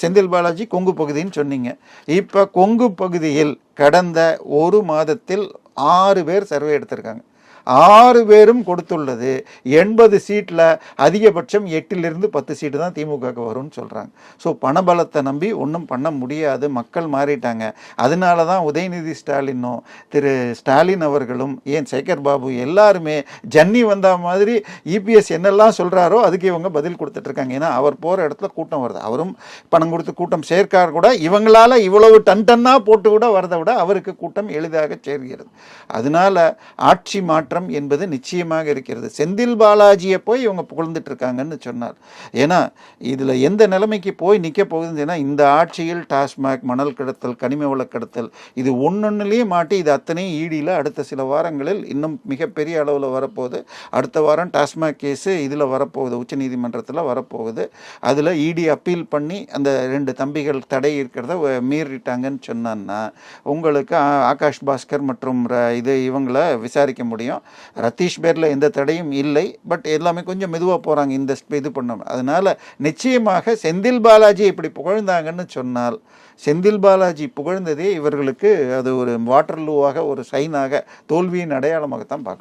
செந்தில் பாலாஜி கொங்கு பகுதின்னு சொன்னீங்க. இப்போ கொங்கு பகுதியில் கடந்த ஒரு மாதத்தில் 6 பேர் சர்வே எடுத்திருக்காங்க. 6 பேரும் கொடுத்துள்ளது 80 சீட்டில் அதிகபட்சம் 8லிருந்து 10 சீட்டு தான் திமுகவுக்கு வரும்னு சொல்கிறாங்க. ஸோ பணபலத்தை நம்பி ஒன்றும் பண்ண முடியாது, மக்கள் மாறிட்டாங்க. அதனால தான் உதயநிதி ஸ்டாலினும் ஸ்டாலின் அவர்களும் ஏன் சேகர் பாபு எல்லாருமே ஜன்னி வந்த மாதிரி இபிஎஸ் என்னெல்லாம் சொல்கிறாரோ அதுக்கு இவங்க பதில் கொடுத்துட்ருக்காங்க. ஏன்னா அவர் போகிற இடத்துல கூட்டம் வருது. அவரும் பணம் கொடுத்து கூட்டம் சேர்க்கார் கூட இவங்களால் இவ்வளவு டன்னாக போட்டு கூட வரதை விட அவருக்கு கூட்டம் எளிதாக சேர்கிறது. அதனால ஆட்சி மாற்றம் என்பது நிச்சயமாக இருக்கிறது. செந்தில் பாலாஜியை போய் இவங்க புகழ்ந்துட்டு இருக்காங்கன்னு சொன்னார். ஏன்னா இதில் எந்த நிலைமைக்கு போய் நிற்க போகுதுன்னா, இந்த ஆட்சியில் டாஸ்மாக், மணல் கடத்தல், கனிம வள கடத்தல் இது ஒன்னொன்னுலேயே மாட்டி இது அத்தனையும் ஈடியில் அடுத்த சில வாரங்களில் இன்னும் மிகப்பெரிய அளவில் வரப்போகுது. அடுத்த வாரம் டாஸ்மாக் கேஸு இதில் வரப்போகுது, உச்சநீதிமன்றத்தில் வரப்போகுது. அதில் இடி அப்பீல் பண்ணி அந்த 2 தம்பிகள் தடை இருக்கிறத மீறிட்டாங்கன்னு சொன்னான்னா உங்களுக்கு ஆகாஷ் பாஸ்கர் மற்றும் இவங்களை விசாரிக்க முடியும். ரத்தீஷ் பேரில் எந்த தடையும் இல்லை. பட் எல்லாமே கொஞ்சம் மெதுவாக போகிறாங்க இந்த இது பண்ண. அதனால் நிச்சயமாக செந்தில் பாலாஜி இப்படி புகழ்ந்தாங்கன்னு சொன்னால், செந்தில் பாலாஜி புகழ்ந்ததே இவர்களுக்கு அது ஒரு வாட்டர்லூவாக, ஒரு சைனாக, தோல்வியின் அடையாளமாகத்தான் பார்க்கணும்.